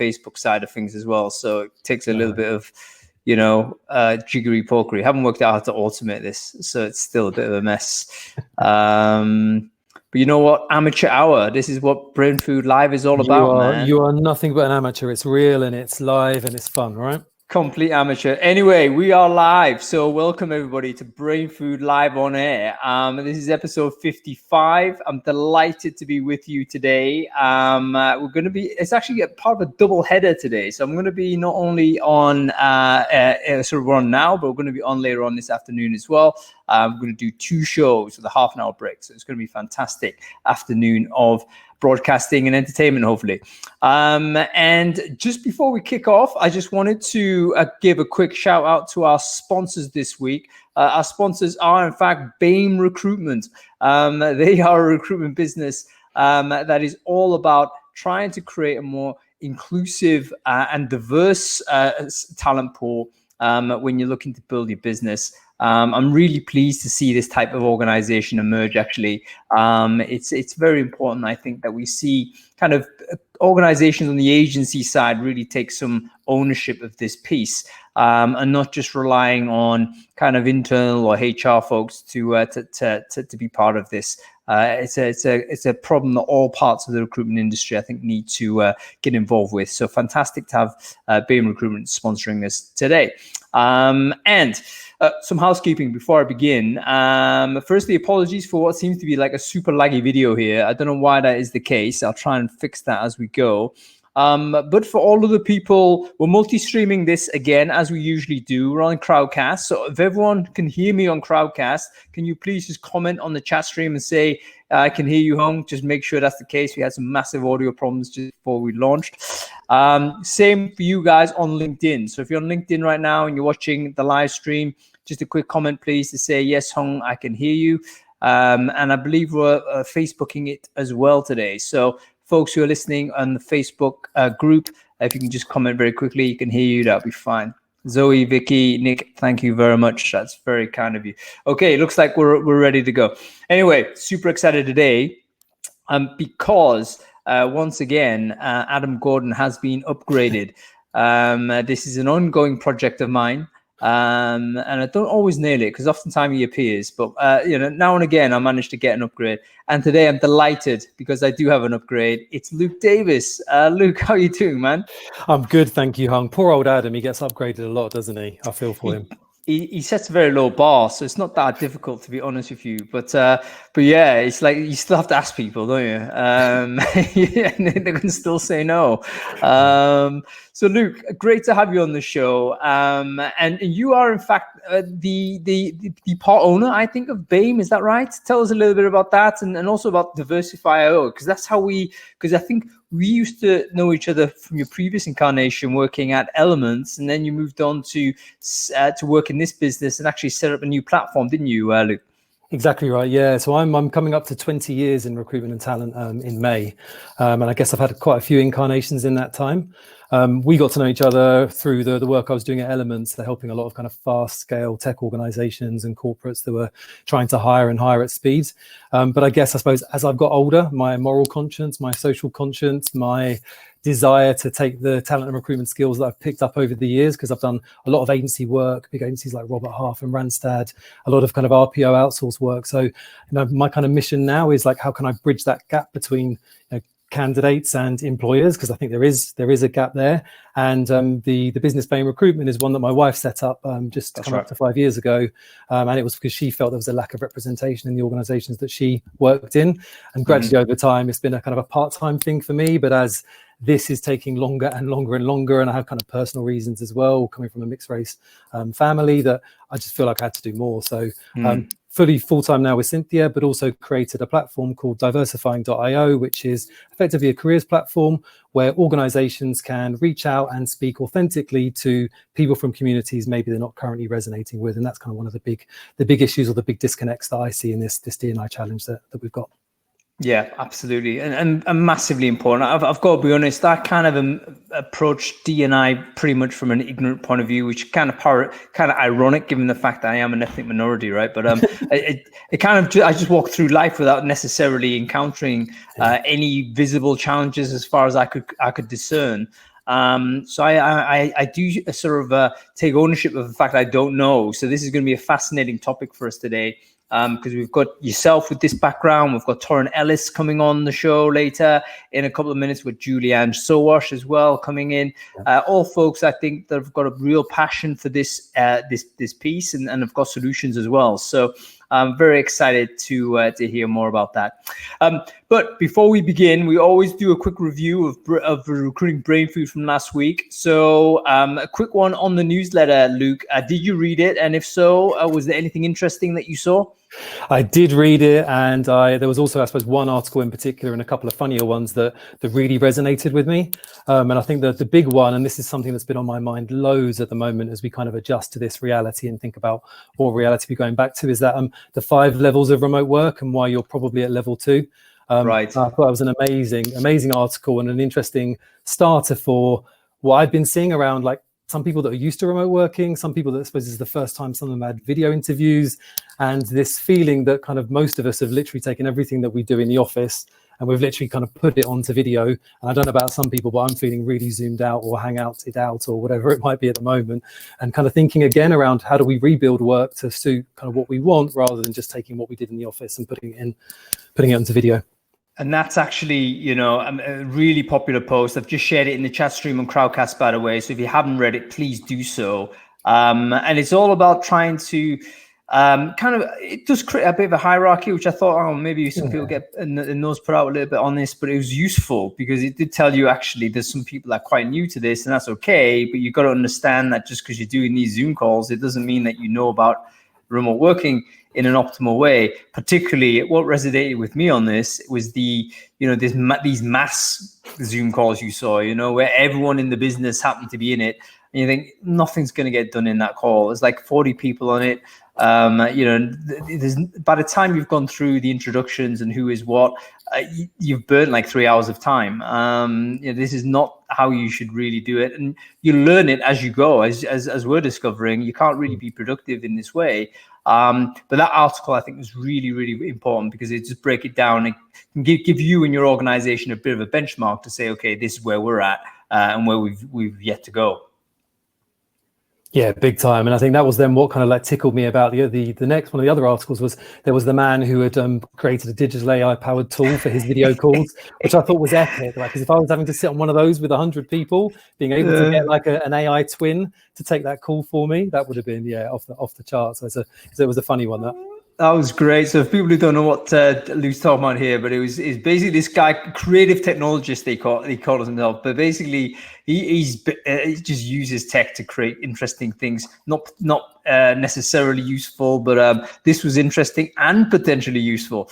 Facebook side of things as well. So it takes a little bit of, jiggery pokery. Haven't worked out how to automate this, so it's still a bit of a mess. But you know what? Amateur hour. This is what Brainfood Live is all about, man. You are nothing but an amateur. It's real and it's live and it's fun, right? Complete amateur. Anyway, we are live. So welcome everybody to Brainfood Live on Air. This is episode 55. I'm delighted to be with you today. It's actually a part of a double header today. So I'm going to be not only on, we're on now, but we're going to be on later on this afternoon as well. I'm going to do two shows with a half an hour break. So it's going to be a fantastic afternoon of broadcasting and entertainment, hopefully. And just before we kick off, I just wanted to give a quick shout out to our sponsors this week. Our sponsors are, in fact, BAME Recruitment. They are a recruitment business that is all about trying to create a more inclusive and diverse talent pool when you're looking to build your business. I'm really pleased to see this type of organization emerge, actually. It's very important, I think, that we see kind of organizations on the agency side really take some ownership of this piece and not just relying on kind of internal or HR folks to be part of this. It's a problem that all parts of the recruitment industry, I think, need to get involved with. So fantastic to have BAME Recruitment sponsoring this today. And some housekeeping before I begin. Firstly, apologies for what seems to be like a super laggy video here. I don't know why that is the case. I'll try and fix that as we go. But for all of the people, we're multi-streaming this again, as we usually do. We're on Crowdcast. So if everyone can hear me on Crowdcast, can you please just comment on the chat stream and say, I can hear you, Hung? Just make sure that's the case. We had some massive audio problems just before we launched. Same for you guys on LinkedIn. So if you're on LinkedIn right now and you're watching the live stream, just a quick comment, please, to say, yes, Hung, I can hear you. And I believe we're Facebooking it as well today. So folks who are listening on the Facebook group, if you can just comment very quickly, you can hear you, that'll be fine. Zoe, Vicky, Nick, thank you very much. That's very kind of you. Okay, looks like we're ready to go. Anyway, super excited today because once again, Adam Gordon has been upgraded. This is an ongoing project of mine. And I don't always nail it because oftentimes he appears, but now and again I managed to get an upgrade. And today I'm delighted because I do have an upgrade. It's Luke Davis. Luke, how are you doing, man? I'm good, thank you, Hung. Poor old Adam, he gets upgraded a lot, doesn't he? I feel for him. He sets a very low bar, so it's not that difficult, to be honest with you. But yeah, it's like you still have to ask people, don't you? And they can still say no. So Luke, great to have you on the show. And you are, in fact, the part owner, I think, of BAME. Is that right? Tell us a little bit about that, and also about Diversify.io, because that's how because I think we used to know each other from your previous incarnation working at Elements, and then you moved on to work in this business and actually set up a new platform, didn't you, Luke? Exactly right. Yeah. So I'm coming up to 20 years in recruitment and talent in May, and I guess I've had quite a few incarnations in that time. We got to know each other through the work I was doing at Elements. They're helping a lot of kind of fast scale tech organizations and corporates that were trying to hire at speed. But I suppose as I've got older, my moral conscience, my social conscience, my desire to take the talent and recruitment skills that I've picked up over the years, because I've done a lot of agency work, big agencies like Robert Half and Randstad, a lot of kind of RPO outsource work. So, my kind of mission now is like, how can I bridge that gap between candidates and employers, because I think there is a gap there. And the business BAME Recruitment is one that my wife set up just up to 5 years ago, and it was because she felt there was a lack of representation in the organizations that she worked in. And gradually over time, it's been a kind of a part-time thing for me, but as this is taking longer and longer and longer, and I have kind of personal reasons as well, coming from a mixed race family, that I just feel like I had to do more. So fully full-time now with Cynthia, but also created a platform called diversifying.io, which is effectively a careers platform where organizations can reach out and speak authentically to people from communities maybe they're not currently resonating with. And that's kind of one of the big issues or the big disconnects that I see in this D&I challenge that we've got. Yeah, absolutely, and massively important. I've got to be honest. I kind of approach D&I pretty much from an ignorant point of view, which kind of ironic given the fact that I am an ethnic minority, right? But I just walk through life without necessarily encountering any visible challenges as far as I could discern. So I do sort of take ownership of the fact I don't know. So this is going to be a fascinating topic for us today. Because we've got yourself with this background. We've got Torin Ellis coming on the show later in a couple of minutes, with Julie Ann Sowash as well coming in. All folks, I think, that have got a real passion for this this piece and have got solutions as well. So I'm very excited to hear more about that. But before we begin, we always do a quick review of the recruiting brain food from last week. So a quick one on the newsletter, Luke. Did you read it? And if so, was there anything interesting that you saw? I did read it, and there was also, I suppose, one article in particular and a couple of funnier ones that really resonated with me. And I think that the big one, and this is something that's been on my mind loads at the moment as we kind of adjust to this reality and think about what reality we're going back to, is that the 5 levels of remote work and why you're probably at level 2. Right. I thought it was an amazing article and an interesting starter for what I've been seeing around, like, some people that are used to remote working, some people that I suppose is the first time some of them had video interviews, and this feeling that kind of most of us have literally taken everything that we do in the office and we've literally kind of put it onto video. And I don't know about some people, but I'm feeling really zoomed out or hangouted out or whatever it might be at the moment, and kind of thinking again around how do we rebuild work to suit kind of what we want rather than just taking what we did in the office and putting it onto video. And that's actually, you know, a really popular post. I've just shared it in the chat stream on Crowdcast, by the way. So if you haven't read it, please do so. And it's all about trying to it does create a bit of a hierarchy, which I thought, oh, maybe some people get a nose put out a little bit on this, but it was useful because it did tell you actually there's some people that are quite new to this, and that's okay. But you've got to understand that just because you're doing these Zoom calls, it doesn't mean that you know about remote working in an optimal way. Particularly, what resonated with me on this was these mass Zoom calls you saw, where everyone in the business happened to be in it, and you think nothing's going to get done in that call. There's like 40 people on it. By the time you've gone through the introductions and who is what, you've burnt like 3 hours of time. This is not how you should really do it, and you learn it as you go. As we're discovering, you can't really be productive in this way. But that article, I think, was really, really important because it just break it down and can give you and your organization a bit of a benchmark to say, okay, this is where we're at and where we've yet to go. Yeah, big time. And I think that was then what kind of like tickled me about the next one of the other articles was there was the man who had created a digital AI powered tool for his video calls, which I thought was epic. Like, because if I was having to sit on one of those with 100 people, being able to get like an AI twin to take that call for me, that would have been off the charts. So it was a funny one. That was great. So for people who don't know what Lou's talking about here, but it's basically this guy, creative technologist, he called himself. But basically, he just uses tech to create interesting things. Not necessarily useful, but this was interesting and potentially useful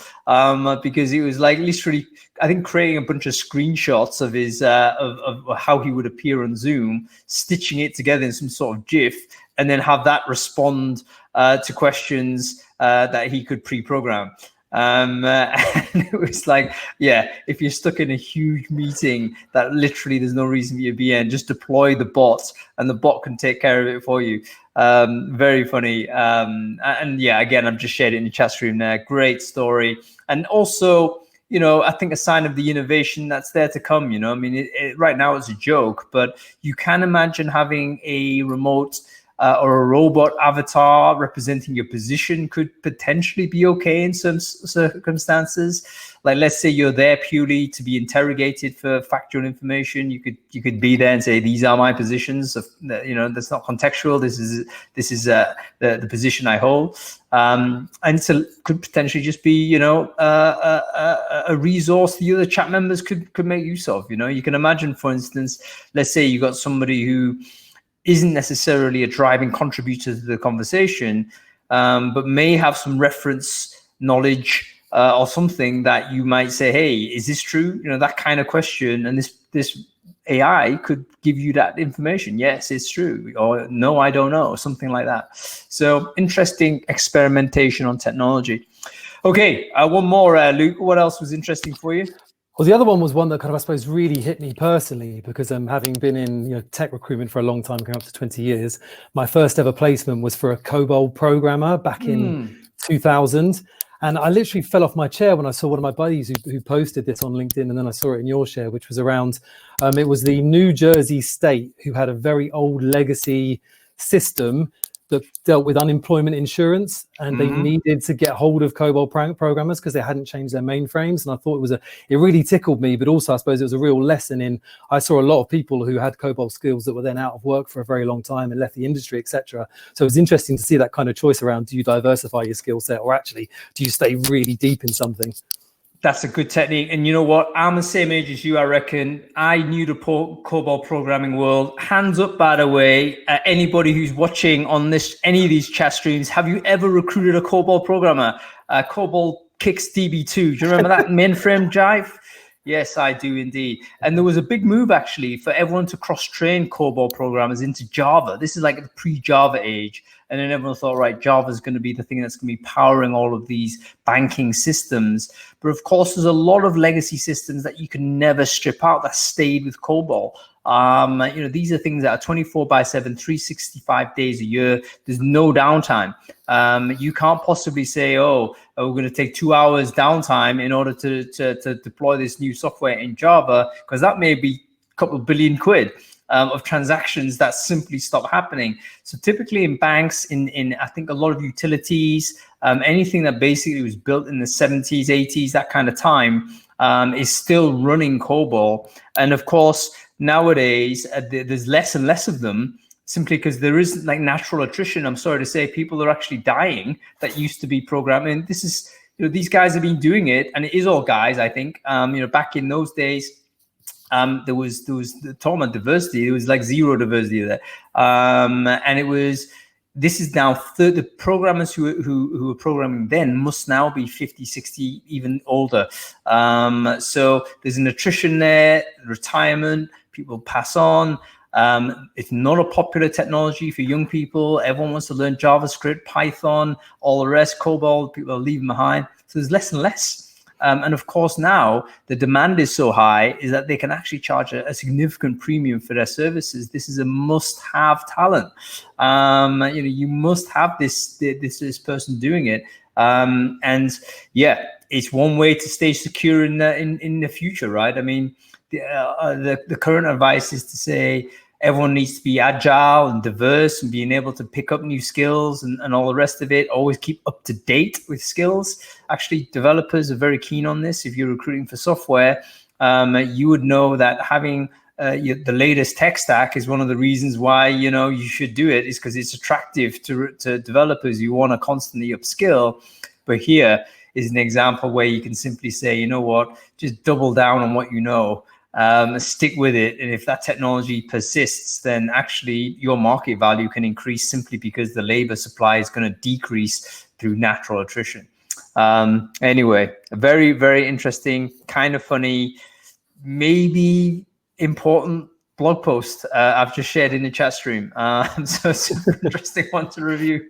because it was like literally, I think, creating a bunch of screenshots of his of how he would appear on Zoom, stitching it together in some sort of GIF, and then have that respond to questions that he could pre-program. And it was like, if you're stuck in a huge meeting that literally there's no reason for you to be in, just deploy the bot and the bot can take care of it for you. Very funny. Again, I've just shared it in the chat stream there. Great story. And also, I think a sign of the innovation that's there to come. I mean, right now it's a joke, but you can imagine having a remote or a robot avatar representing your position could potentially be okay in some circumstances. Like, let's say you're there purely to be interrogated for factual information. You could be there and say, these are my positions. That's not contextual. This is the position I hold. And so could potentially just be, a resource the other chat members could make use of. You can imagine, for instance, let's say you got somebody who isn't necessarily a driving contributor to the conversation, but may have some reference knowledge or something that you might say, hey, is this true? That kind of question. And this AI could give you that information. Yes, it's true. Or no, I don't know. Something like that. So interesting experimentation on technology. Okay, one more, Luke. What else was interesting for you? Well, the other one was one that kind of, I suppose, really hit me personally because having been in tech recruitment for a long time, going up to 20 years, my first ever placement was for a COBOL programmer back in 2000. And I literally fell off my chair when I saw one of my buddies who posted this on LinkedIn, and then I saw it in your share, which was around, it was the New Jersey state who had a very old legacy system that dealt with unemployment insurance, and they needed to get hold of COBOL programmers because they hadn't changed their mainframes. And I thought it really tickled me, but also I suppose it was a real lesson in, I saw a lot of people who had COBOL skills that were then out of work for a very long time and left the industry, etc. So it was interesting to see that kind of choice around, do you diversify your skill set, or actually do you stay really deep in something? That's a good technique. And you know what? I'm the same age as you, I reckon. I knew the COBOL programming world. Hands up, by the way, anybody who's watching on any of these chat streams, have you ever recruited a COBOL programmer? COBOL kicks DB2. Do you remember that mainframe jive? Yes, I do indeed. And there was a big move actually for everyone to cross-train COBOL programmers into Java. This is like the pre-Java age. And then everyone thought, right, Java is going to be the thing that's going to be powering all of these banking systems. But of course, there's a lot of legacy systems that you can never strip out that stayed with COBOL. These are things that are 24/7, 365 days a year. There's no downtime. You can't possibly say, we're going to take 2 hours downtime in order to deploy this new software in Java, because that may be a couple of billion quid. Of transactions that simply stop happening. So typically in banks, in I think a lot of utilities, anything that basically was built in the 70s, 80s, that kind of time, is still running COBOL. And of course, nowadays, there's less and less of them, simply because there is like natural attrition. I'm sorry to say, people are actually dying that used to be programming. This is, these guys have been doing it, and it is all guys, I think. Back in those days, there was the talk about diversity. There was like zero diversity there, and this is now the programmers who were programming then must now be 50, 60, even older. So there's an attrition there, retirement, people pass on. It's not a popular technology for young people. Everyone wants to learn JavaScript, Python, all the rest, COBOL. People are leaving behind. So there's less and less. And of course, now the demand is so high is that they can actually charge a significant premium for their services. This is a must-have talent. You must have this person doing it. And yeah, it's one way to stay secure in the future, right? I mean, the current advice is to say everyone needs to be agile and diverse and being able to pick up new skills and all the rest of it. Always keep up to date with skills. Actually, developers are very keen on this. If you're recruiting for software, you would know that having the latest tech stack is one of the reasons why you should do it, is because it's attractive to developers. You want to constantly upskill. But here is an example where you can simply say, you know what, just double down on what you know. Stick with it, and if that technology persists, then actually your market value can increase simply because the labor supply is going to decrease through natural attrition. Anyway, a very, very interesting, kind of funny, maybe important blog post I've just shared in the chat stream. So it's an interesting one to review.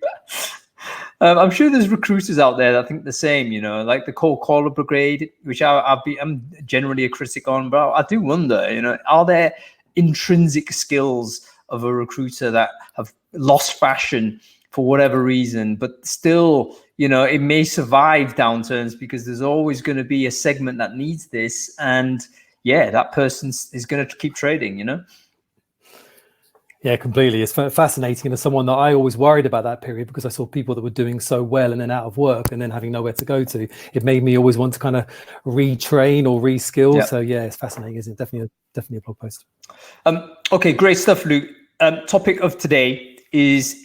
I'm sure there's recruiters out there that think the same, like the cold caller brigade, which I'm generally a critic on, but I do wonder, are there intrinsic skills of a recruiter that have lost fashion for whatever reason, but still, it may survive downturns because there's always going to be a segment that needs this. And yeah, that person is going to keep trading, Yeah, completely. It's fascinating. And as someone that I always worried about that period, because I saw people that were doing so well and then out of work and then having nowhere to go to, it made me always want to kind of retrain or reskill. Yep. So yeah, it's fascinating, isn't it? Definitely a blog post. Okay, great stuff, Luke. Topic of today is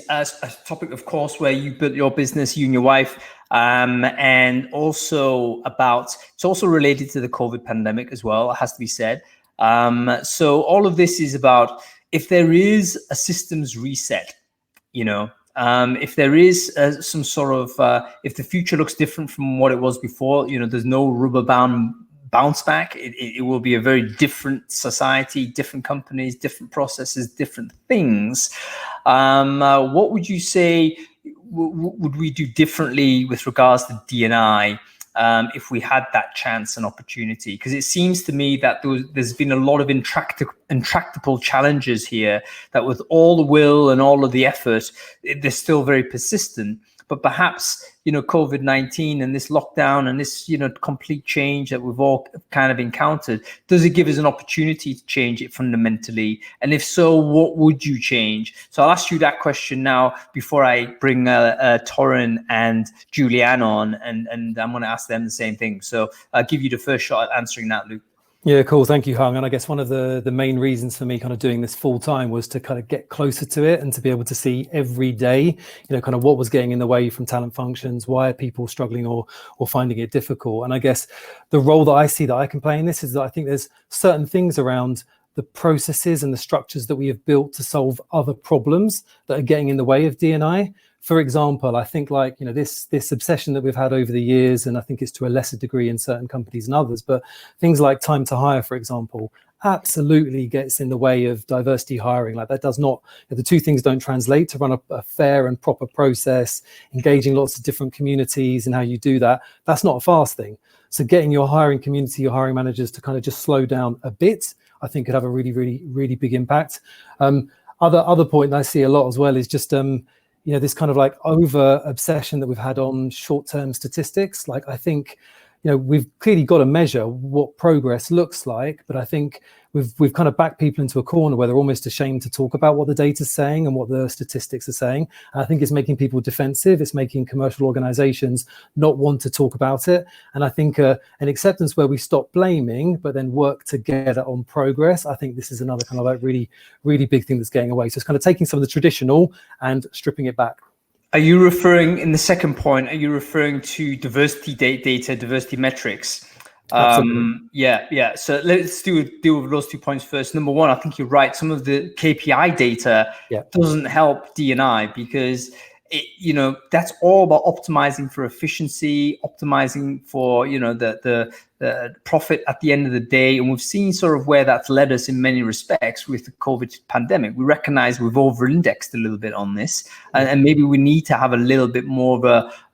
a topic, of course, where you built your business, you and your wife, and also it's also related to the COVID pandemic as well, it has to be said. So all of this is about, if there is a systems reset, if there is some sort of, if the future looks different from what it was before, there's no rubber band bounce back. It will be a very different society, different companies, different processes, different things. What would you say would we do differently with regards to D&I? If we had that chance and opportunity, because it seems to me that there's been a lot of intractable challenges here that with all the will and all of the effort, they're still very persistent. but perhaps, COVID-19 and this lockdown and this, complete change that we've all kind of encountered, does it give us an opportunity to change it fundamentally? And if so, what would you change? So I'll ask you that question now before I bring Torin and Julie Ann on, and I'm going to ask them the same thing. So I'll give you the first shot at answering that, Luke. Yeah, cool. Thank you, Hung. And I guess one of the main reasons for me kind of doing this full time was to kind of get closer to it and to be able to see every day, kind of what was getting in the way from talent functions, why are people struggling or finding it difficult. And I guess the role that I see that I can play in this is that I think there's certain things around the processes and the structures that we have built to solve other problems that are getting in the way of D&I. For example, I think this obsession that we've had over the years, and I think it's to a lesser degree in certain companies than others, but things like time to hire, for example, absolutely gets in the way of diversity hiring. Like that does not, the two things don't translate. To run a fair and proper process, engaging lots of different communities and how you do that, that's not a fast thing. So getting your hiring community, your hiring managers to kind of just slow down a bit, I think could have a really, really, really big impact. Other point that I see a lot as well is just, this kind of like over obsession that we've had on short-term statistics. Like I think, we've clearly got to measure what progress looks like, but I think we've kind of backed people into a corner where they're almost ashamed to talk about what the data's saying and what the statistics are saying. And I think it's making people defensive. It's making commercial organizations not want to talk about it. And I think an acceptance where we stop blaming, but then work together on progress. I think this is another kind of like really, really big thing that's getting away. So it's kind of taking some of the traditional and stripping it back. Are you referring, in the second point, are you referring to diversity data, diversity metrics? Yeah. So let's deal with those 2 points first. Number one, I think you're right. Some of the KPI data doesn't help D&I because that's all about optimizing for efficiency, optimizing for the profit at the end of the day. And we've seen sort of where that's led us in many respects with the COVID pandemic. We recognize we've over-indexed a little bit on this, and maybe we need to have a little bit more of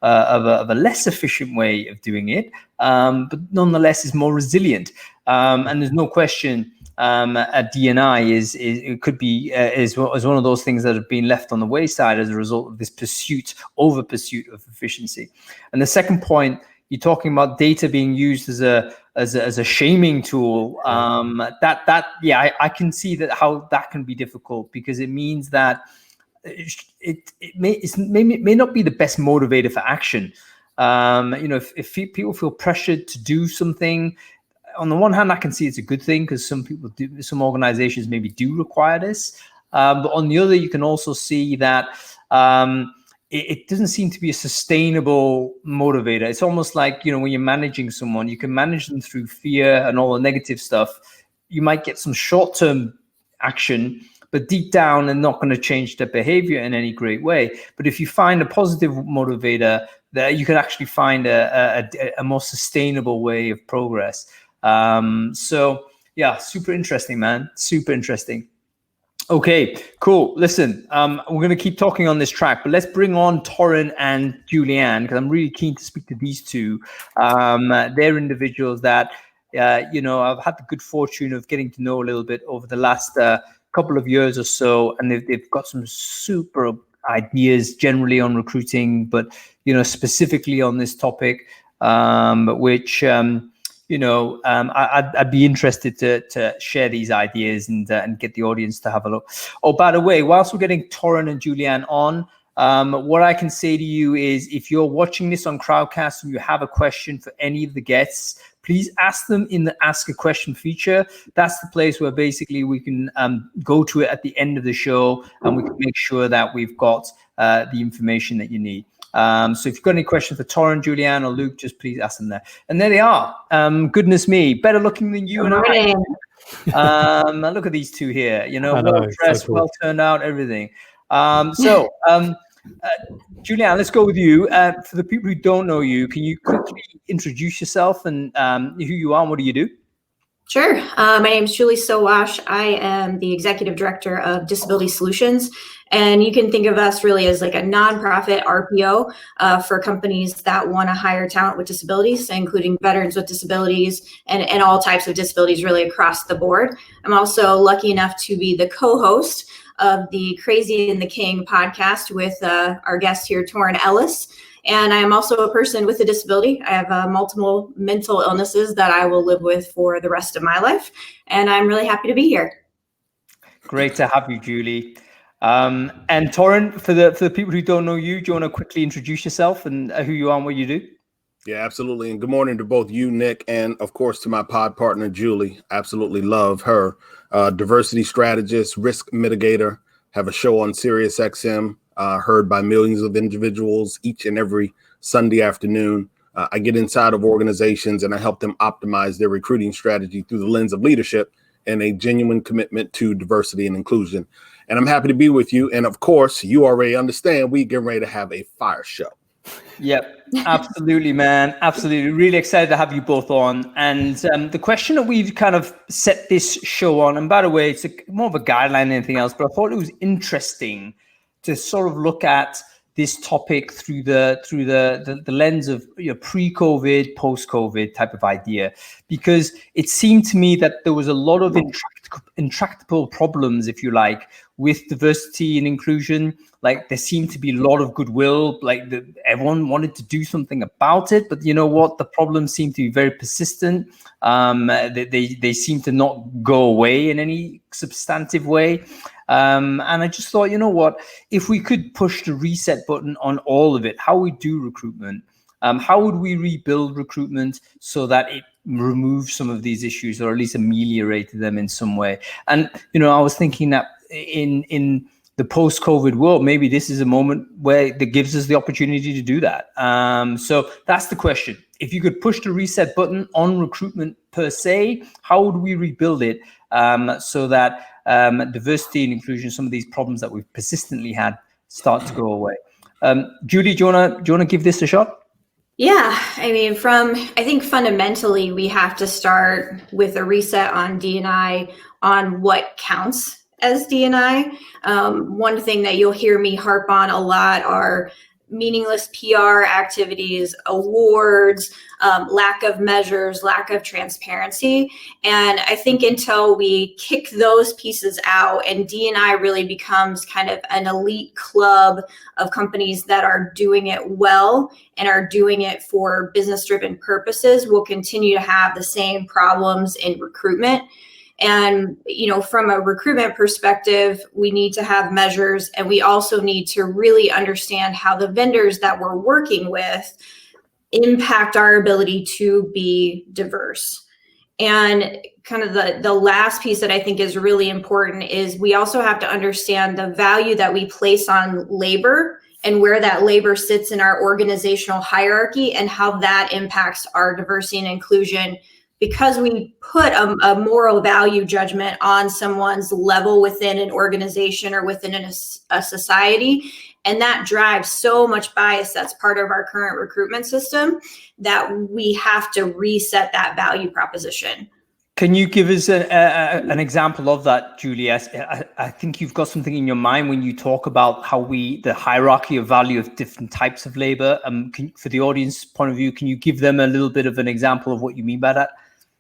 a less efficient way of doing it, but nonetheless is more resilient. And there's no question at D&I is one of those things that have been left on the wayside as a result of this pursuit of efficiency. And the second point, you're talking about data being used as a shaming tool. I can see that how that can be difficult because it means that it may not be the best motivator for action. If people feel pressured to do something, on the one hand, I can see it's a good thing because some organizations maybe do require this. But on the other, you can also see that it doesn't seem to be a sustainable motivator. It's almost like, when you're managing someone, you can manage them through fear and all the negative stuff. You might get some short-term action, but deep down, they're not going to change their behavior in any great way. But if you find a positive motivator, that you can actually find a more sustainable way of progress. Super interesting, man. Super interesting. Okay, cool. Listen, we're going to keep talking on this track, but let's bring on Torin and Julie Ann because I'm really keen to speak to these two. They're individuals that, I've had the good fortune of getting to know a little bit over the last couple of years or so, and they've got some super ideas generally on recruiting, but, specifically on this topic, which... I'd be interested to share these ideas and get the audience to have a look. Oh, by the way, whilst we're getting Torin and Julie Ann on, what I can say to you is if you're watching this on Crowdcast and you have a question for any of the guests, please ask them in the Ask a Question feature. That's the place where basically we can go to it at the end of the show and we can make sure that we've got the information that you need. So if you've got any questions for Torin, Julie Ann, or Luke, just please ask them there. And there they are. Goodness me, better looking than you and I. Look at these two here. Well dressed, so cool. Well turned out, everything. Julie Ann, let's go with you. For the people who don't know you, can you quickly introduce yourself and who you are and what do you do? Sure. My name is Julie Sowash. I am the Executive Director of Disability Solutions. And you can think of us really as like a nonprofit RPO for companies that want to hire talent with disabilities, including veterans with disabilities and all types of disabilities really across the board. I'm also lucky enough to be the co-host of the Crazy and the King podcast with our guest here, Torin Ellis. And I am also a person with a disability. I have multiple mental illnesses that I will live with for the rest of my life. And I'm really happy to be here. Great to have you, Julie. And Torin, for the people who don't know you, do you want to quickly introduce yourself and who you are and what you do? Yeah, absolutely. And good morning to both you, Nick, and of course to my pod partner, Julie. Absolutely love her. Diversity strategist, risk mitigator, have a show on Sirius XM, heard by millions of individuals each and every Sunday afternoon. I get inside of organizations and I help them optimize their recruiting strategy through the lens of leadership and a genuine commitment to diversity and inclusion. And I'm happy to be with you. And of course, you already understand we get ready to have a fire show. Yep, absolutely, man. Absolutely. Really excited to have you both on. And the question that we've kind of set this show on, and by the way, it's more of a guideline than anything else, but I thought it was interesting to sort of look at this topic through the lens of pre-COVID, post-COVID type of idea, because it seemed to me that there was a lot of intractable problems, if you like, with diversity and inclusion. Like there seemed to be a lot of goodwill, like everyone wanted to do something about it, but you know what? The problems seem to be very persistent. They seem to not go away in any substantive way. And I just thought, you know what, if we could push the reset button on all of it, how we do recruitment, how would we rebuild recruitment so that it removes some of these issues or at least ameliorated them in some way? And, I was thinking that in the post-COVID world, maybe this is a moment where that gives us the opportunity to do that. So that's the question. If you could push the reset button on recruitment per se, how would we rebuild it so that diversity and inclusion, some of these problems that we've persistently had, start to go away? Julie, do you want to give this a shot? Yeah, I mean, I think fundamentally we have to start with a reset on D&I, on what counts as D&I. One thing that you'll hear me harp on a lot are meaningless PR activities, awards, lack of measures, lack of transparency. And I think until we kick those pieces out and D&I really becomes kind of an elite club of companies that are doing it well and are doing it for business-driven purposes, we'll continue to have the same problems in recruitment. And, from a recruitment perspective, we need to have measures, and we also need to really understand how the vendors that we're working with impact our ability to be diverse. And kind of the last piece that I think is really important is we also have to understand the value that we place on labor and where that labor sits in our organizational hierarchy and how that impacts our diversity and inclusion, because we put a moral value judgment on someone's level within an organization or within a society. And that drives so much bias that's part of our current recruitment system that we have to reset that value proposition. Can you give us an example of that, Julie? I think you've got something in your mind when you talk about how the hierarchy of value of different types of labor. For the audience point of view, can you give them a little bit of an example of what you mean by that?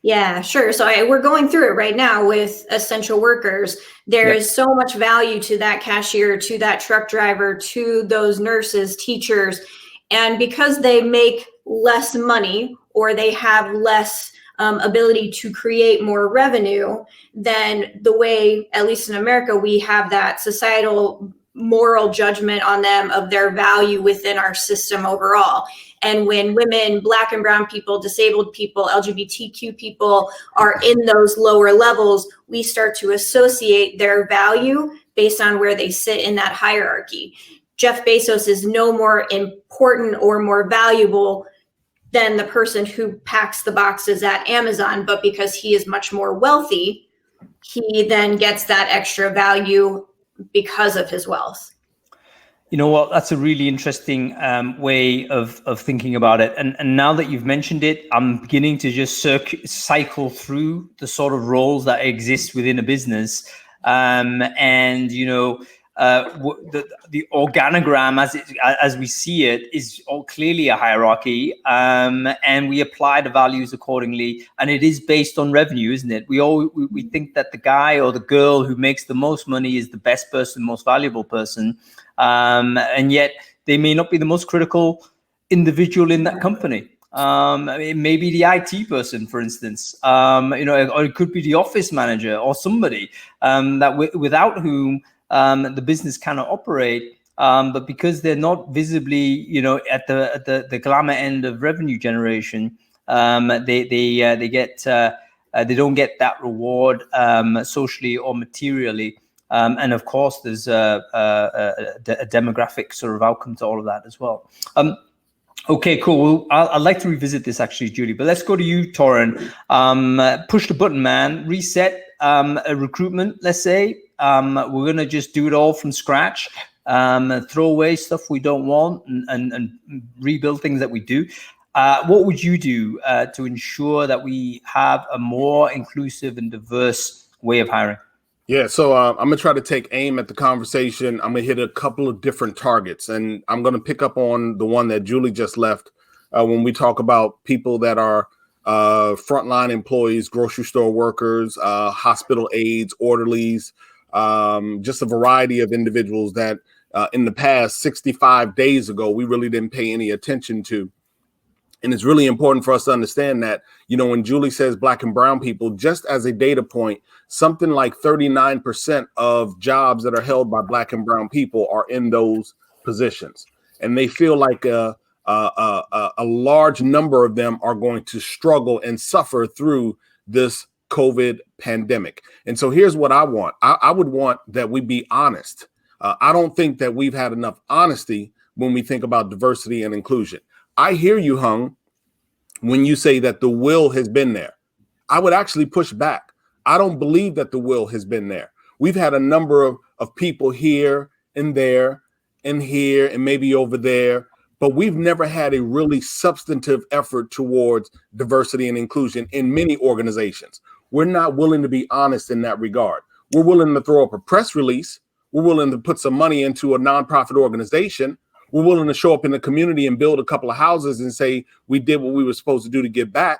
Yeah, sure. So we're going through it right now with essential workers. There is so much value to that cashier, to that truck driver, to those nurses, teachers. And because they make less money or they have less ability to create more revenue, then the way, at least in America, we have that societal moral judgment on them of their value within our system overall. And when women, Black and brown people, disabled people, LGBTQ people are in those lower levels, we start to associate their value based on where they sit in that hierarchy. Jeff Bezos is no more important or more valuable than the person who packs the boxes at Amazon, but because he is much more wealthy, he then gets that extra value because of his wealth. You know what? That's a really interesting way of thinking about it. And now that you've mentioned it, I'm beginning to just cycle through the sort of roles that exist within a business. And you know, the organogram as we see it is all clearly a hierarchy, and we apply the values accordingly. And it is based on revenue, isn't it? We think that the guy or the girl who makes the most money is the best person, most valuable person. And yet they may not be the most critical individual in that company. It may be the IT person, for instance, you know, or it could be the office manager or somebody without whom the business cannot operate. But because they're not visibly, you know, at the glamour end of revenue generation, they don't get that reward socially or materially. And of course, there's a demographic sort of outcome to all of that as well. Okay, cool. Well, I'd like to revisit this actually, Julie, but let's go to you, Torin. Push the button, man. Reset a recruitment, let's say. We're going to just do it all from scratch, throw away stuff we don't want and rebuild things that we do. What would you do to ensure that we have a more inclusive and diverse way of hiring? Yeah, so I'm going to try to take aim at the conversation. I'm going to hit a couple of different targets, and I'm going to pick up on the one that Julie just left when we talk about people that are frontline employees, grocery store workers, hospital aides, orderlies, just a variety of individuals that in the past 65 days ago, we really didn't pay any attention to. And it's really important for us to understand that, you know, when Julie says Black and brown people, just as a data point, something like 39% of jobs that are held by Black and brown people are in those positions. And they feel like a large number of them are going to struggle and suffer through this COVID pandemic. And so here's what I want. I would want that we be honest. I don't think that we've had enough honesty when we think about diversity and inclusion. I hear you, Hung, when you say that the will has been there. I would actually push back. I don't believe that the will has been there. We've had a number of people here and there and here and maybe over there, but we've never had a really substantive effort towards diversity and inclusion in many organizations. We're not willing to be honest in that regard. We're willing to throw up a press release. We're willing to put some money into a nonprofit organization. We're willing to show up in the community and build a couple of houses and say we did what we were supposed to do to give back.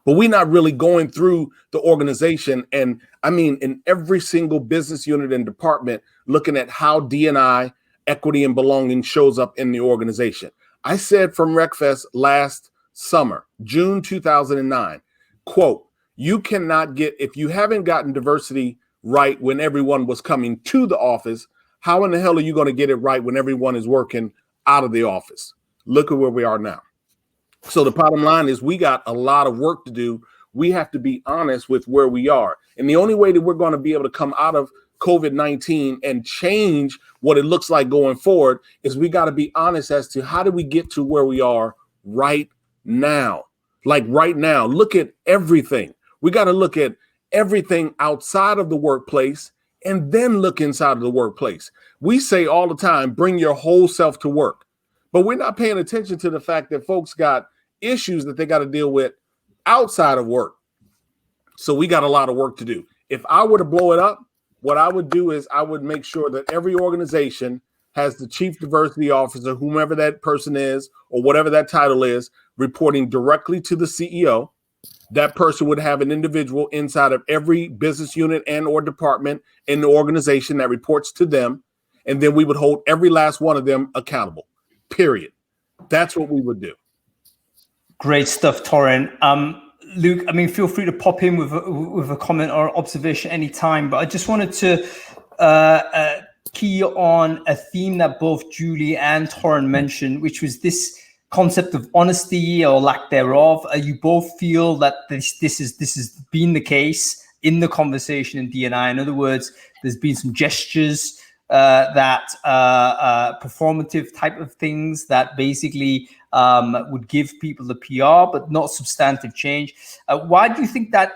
But we're not really going through the organization. And I mean, in every single business unit and department, looking at how D&I, equity and belonging shows up in the organization. I said from RecFest last summer, June 2009, quote, you cannot get, if you haven't gotten diversity right when everyone was coming to the office, how in the hell are you going to get it right when everyone is working out of the office? Look at where we are now. So the bottom line is we got a lot of work to do. We have to be honest with where we are. And the only way that we're going to be able to come out of COVID-19 and change what it looks like going forward is we got to be honest as to how do we get to where we are right now? Like right now, look at everything. We got to look at everything outside of the workplace and then look inside of the workplace. We say all the time, bring your whole self to work, but we're not paying attention to the fact that folks got issues that they got to deal with outside of work. So we got a lot of work to do. If I were to blow it up, what I would do is I would make sure that every organization has the chief diversity officer, whomever that person is, or whatever that title is, reporting directly to the CEO. That person would have an individual inside of every business unit and or department in the organization that reports to them. And then we would hold every last one of them accountable, period. That's what we would do. Great stuff, Torin. Luke, I mean, feel free to pop in with a comment or observation anytime, but I just wanted to key on a theme that both Julie and Torin mentioned, which was this concept of honesty or lack thereof. You both feel that this has been the case in the conversation in D&I. In other words, there's been some gestures that performative type of things that basically would give people the PR, but not substantive change. Why do you think that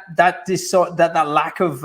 lack of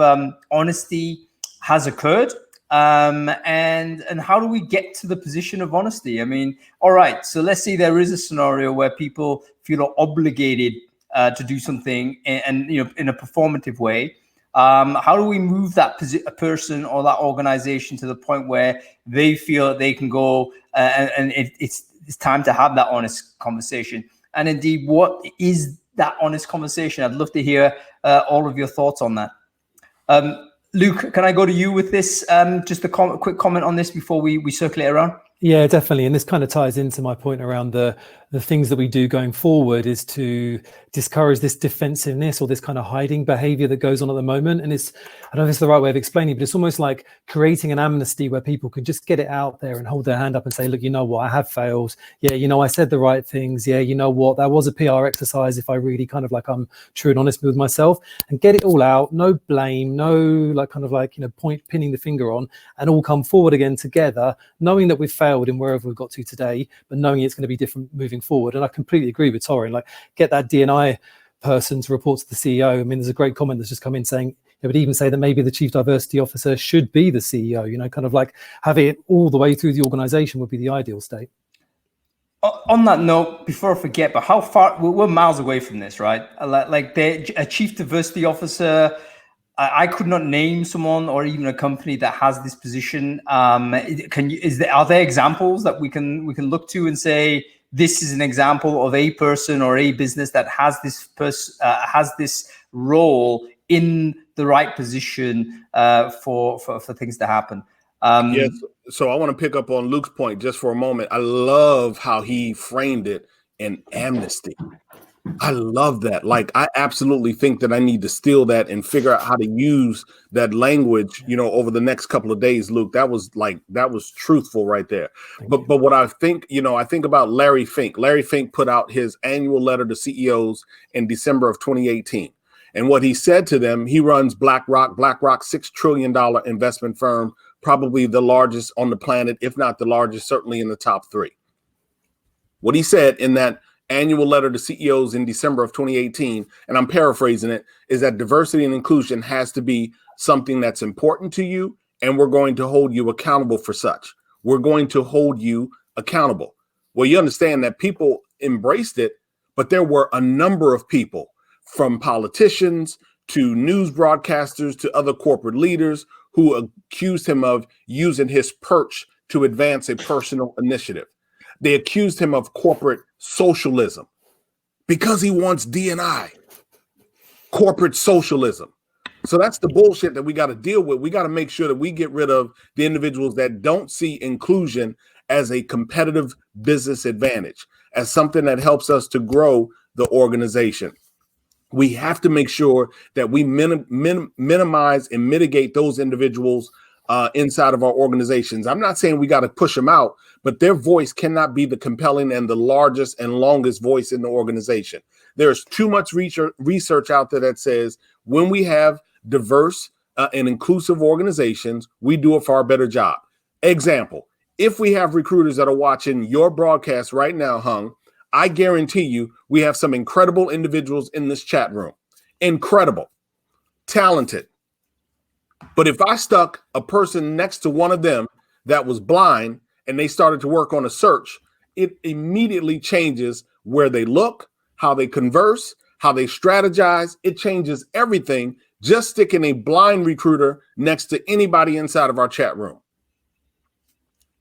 honesty has occurred? and how do we get to the position of honesty? I mean, all right, so let's say there is a scenario where people feel obligated to do something, and in a performative way. How do we move that person or that organization to the point where they feel they can go and it's time to have that honest conversation? And indeed, what is that honest conversation? I'd love to hear all of your thoughts on that. Luke, can I go to you with this? Just a quick comment on this before we circulate around. Yeah, definitely. And this kind of ties into my point around the things that we do going forward is to discourage this defensiveness or this kind of hiding behavior that goes on at the moment. And I don't know if it's the right way of explaining, but it's almost like creating an amnesty where people can just get it out there and hold their hand up and say, look, you know what, I have failed. Yeah, I said the right things. Yeah, you know what, that was a PR exercise if I really kind of I'm true and honest with myself, and get it all out. No blame, no pinning the finger on, and all come forward again together, knowing that we've failed in wherever we've got to today, but knowing it's going to be different moving forward. And I completely agree with Torin, get that D&I person to report to the CEO. I mean, there's a great comment that's just come in saying, it would even say that maybe the chief diversity officer should be the CEO, have it all the way through the organization would be the ideal state. On that note, before I forget, but how far, we're miles away from this, right? A chief diversity officer, I could not name someone or even a company that has this position. Are there examples that we can look to and say this is an example of a person or a business that has this role in the right position for things to happen? Yes. So I want to pick up on Luke's point just for a moment. I love how he framed it in amnesty. I love that. I absolutely think that I need to steal that and figure out how to use that language, over the next couple of days, Luke. That was truthful right there. But what I think, I think about Larry Fink. Larry Fink put out his annual letter to CEOs in December of 2018. And what he said to them, he runs BlackRock, $6 trillion investment firm, probably the largest on the planet, if not the largest, certainly in the top 3. What he said in that annual letter to CEOs in December of 2018, and I'm paraphrasing it, is that diversity and inclusion has to be something that's important to you, and we're going to hold you accountable for such. We're going to hold you accountable. Well, you understand that people embraced it, but there were a number of people, from politicians to news broadcasters to other corporate leaders, who accused him of using his perch to advance a personal initiative. They accused him of corporate socialism because he wants D&I, corporate socialism. So that's the bullshit that we got to deal with. We got to make sure that we get rid of the individuals that don't see inclusion as a competitive business advantage, as something that helps us to grow the organization. We have to make sure that we minimize and mitigate those individuals inside of our organizations. I'm not saying we got to push them out, but their voice cannot be the compelling and the largest and longest voice in the organization. There's too much research out there that says when we have diverse and inclusive organizations, we do a far better job. Example, if we have recruiters that are watching your broadcast right now, Hung, I guarantee you we have some incredible individuals in this chat room. Incredible, talented. But if I stuck a person next to one of them that was blind and they started to work on a search, it immediately changes where they look, how they converse, how they strategize. It changes everything, just sticking a blind recruiter next to anybody inside of our chat room.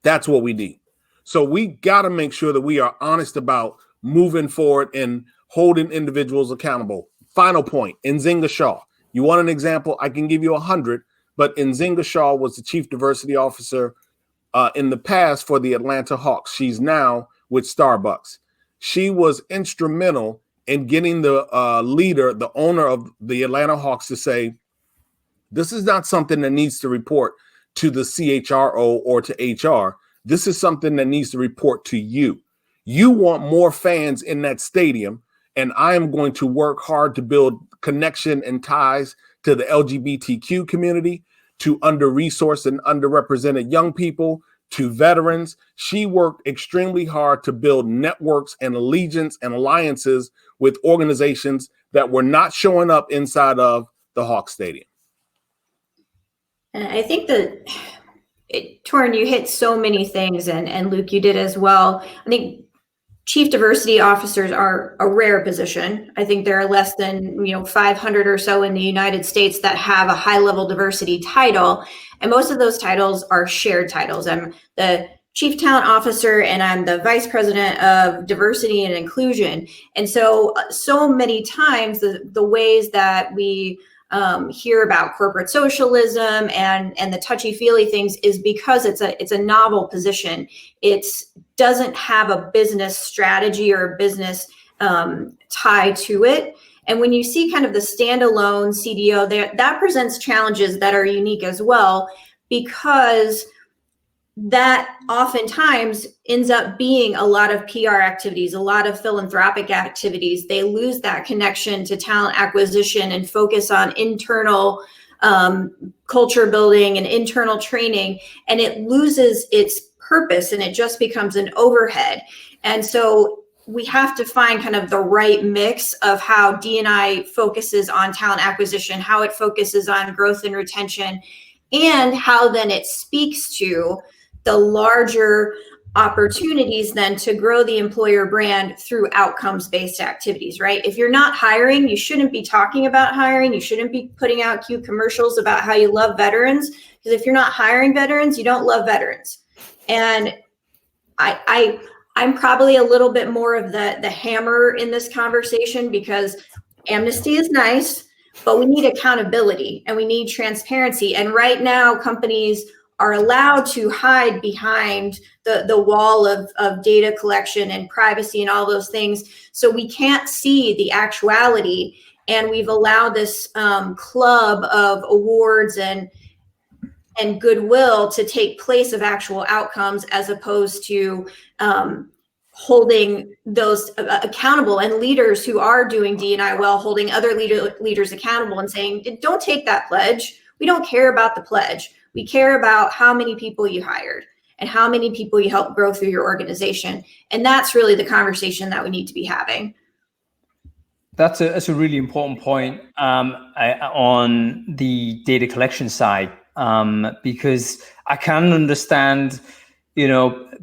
That's what we need. So we got to make sure that we are honest about moving forward and holding individuals accountable. Final point, Nzinga Shaw. You want an example? I can give you 100, but Nzinga Shaw was the chief diversity officer in the past for the Atlanta Hawks. She's now with Starbucks. She was instrumental in getting the leader, the owner of the Atlanta Hawks, to say, this is not something that needs to report to the CHRO or to HR. This is something that needs to report to you. You want more fans in that stadium, and I am going to work hard to build connection and ties to the LGBTQ community, to under-resourced and underrepresented young people, to veterans. She worked extremely hard to build networks and allegiance and alliances with organizations that were not showing up inside of the Hawks Stadium. And I think that Torin, you hit so many things, and Luke, you did as well. I think chief diversity officers are a rare position. I think there are less than 500 or so in the United States that have a high level diversity title, and most of those titles are shared titles. I'm the chief talent officer and I'm the vice president of diversity and inclusion. And so many times the ways that we hear about corporate socialism and the touchy-feely things is because it's a novel position. It doesn't have a business strategy or a business tie to it. And when you see kind of the standalone CDO there, that presents challenges that are unique as well, because that oftentimes ends up being a lot of PR activities, a lot of philanthropic activities. They lose that connection to talent acquisition and focus on internal culture building and internal training, and it loses its purpose and it just becomes an overhead. And so we have to find kind of the right mix of how D&I focuses on talent acquisition, how it focuses on growth and retention, and how then it speaks to the larger opportunities then to grow the employer brand through outcomes-based activities, right? If you're not hiring, you shouldn't be talking about hiring. You shouldn't be putting out cute commercials about how you love veterans, because if you're not hiring veterans, you don't love veterans. And I'm probably a little bit more of the hammer in this conversation, because amnesty is nice, but we need accountability and we need transparency. And right now, companies are allowed to hide behind the wall of data collection and privacy and all those things. So we can't see the actuality. And we've allowed this club of awards and goodwill to take place of actual outcomes, as opposed to holding those accountable, and leaders who are doing D&I well, holding other leaders accountable and saying, don't take that pledge. We don't care about the pledge. We care about how many people you hired and how many people you helped grow through your organization. And that's really the conversation that we need to be having. That's a really important point on the data collection side, because I can understand,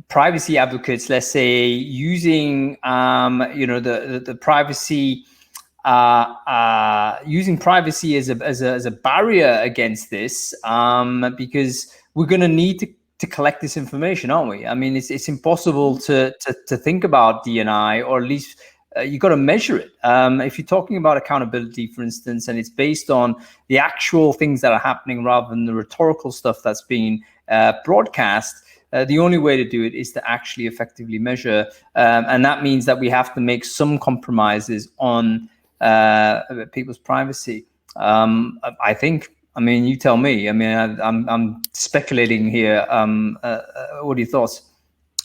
privacy advocates, let's say, using, the privacy, using privacy as a barrier against this, because we're going to need to collect this information, aren't we? I mean, it's impossible to think about D&I, or at least you got to measure it. If you're talking about accountability, for instance, and it's based on the actual things that are happening rather than the rhetorical stuff that's being broadcast, the only way to do it is to actually effectively measure. And that means that we have to make some compromises on people's privacy. I think, you tell me. I'm speculating here. What are your thoughts?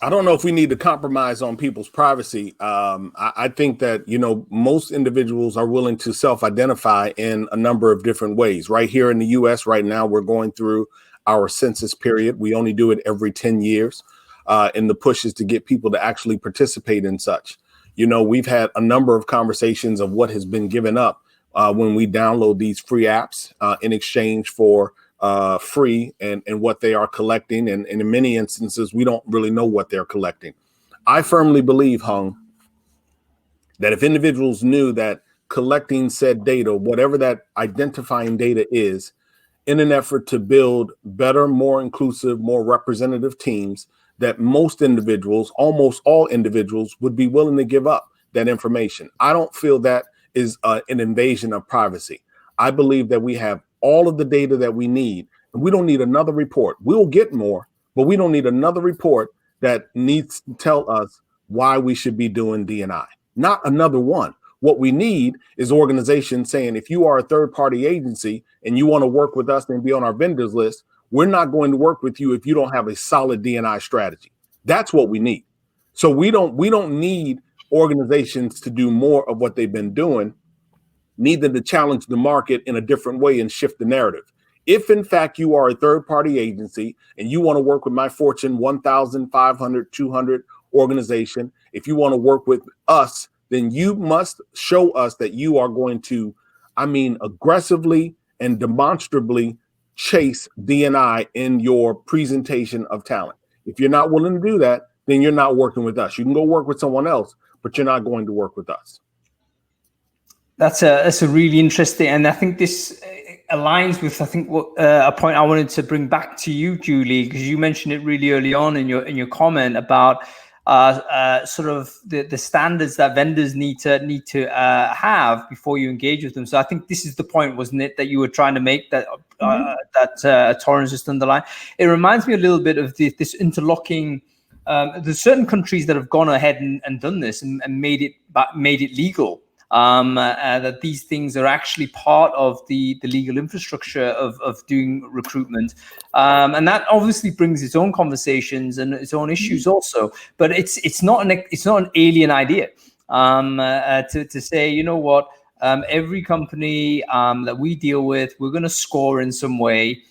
I don't know if we need to compromise on people's privacy. I think that, most individuals are willing to self-identify in a number of different ways. Right here in the US right now, we're going through our census period. We only do it every 10 years. And the push is to get people to actually participate in such. We've had a number of conversations of what has been given up when we download these free apps in exchange for free and what they are collecting. And in many instances, we don't really know what they're collecting. I firmly believe, Hung, that if individuals knew that collecting said data, whatever that identifying data is, in an effort to build better, more inclusive, more representative teams, that most individuals, almost all individuals, would be willing to give up that information. I don't feel that is an invasion of privacy. I believe that we have all of the data that we need, and we don't need another report. We'll get more, but we don't need another report that needs to tell us why we should be doing D&I. Not another one. What we need is organizations saying, if you are a third-party agency and you want to work with us and be on our vendors list, we're not going to work with you if you don't have a solid D&I strategy. That's what we need. So we don't need organizations to do more of what they've been doing, neither to challenge the market in a different way and shift the narrative. If in fact you are a third-party agency and you want to work with my Fortune 1,500, 200 organization, if you want to work with us, then you must show us that you are going to, aggressively and demonstrably chase D&I in your presentation of talent. If you're not willing to do that, then you're not working with us. You can go work with someone else, but you're not going to work with us. That's a really interesting, and I think this aligns with what a point I wanted to bring back to you, Julie, because you mentioned it really early on in your comment about sort of the standards that vendors need to have before you engage with them. So I think this is the point, wasn't it, that you were trying to make, that Torin just underlined. It reminds me a little bit of this interlocking. There's certain countries that have gone ahead and done this and made it legal. That these things are actually part of the legal infrastructure of doing recruitment, and that obviously brings its own conversations and its own issues also. But it's not an alien idea to say, you know what, every company that we deal with, we're going to score in some way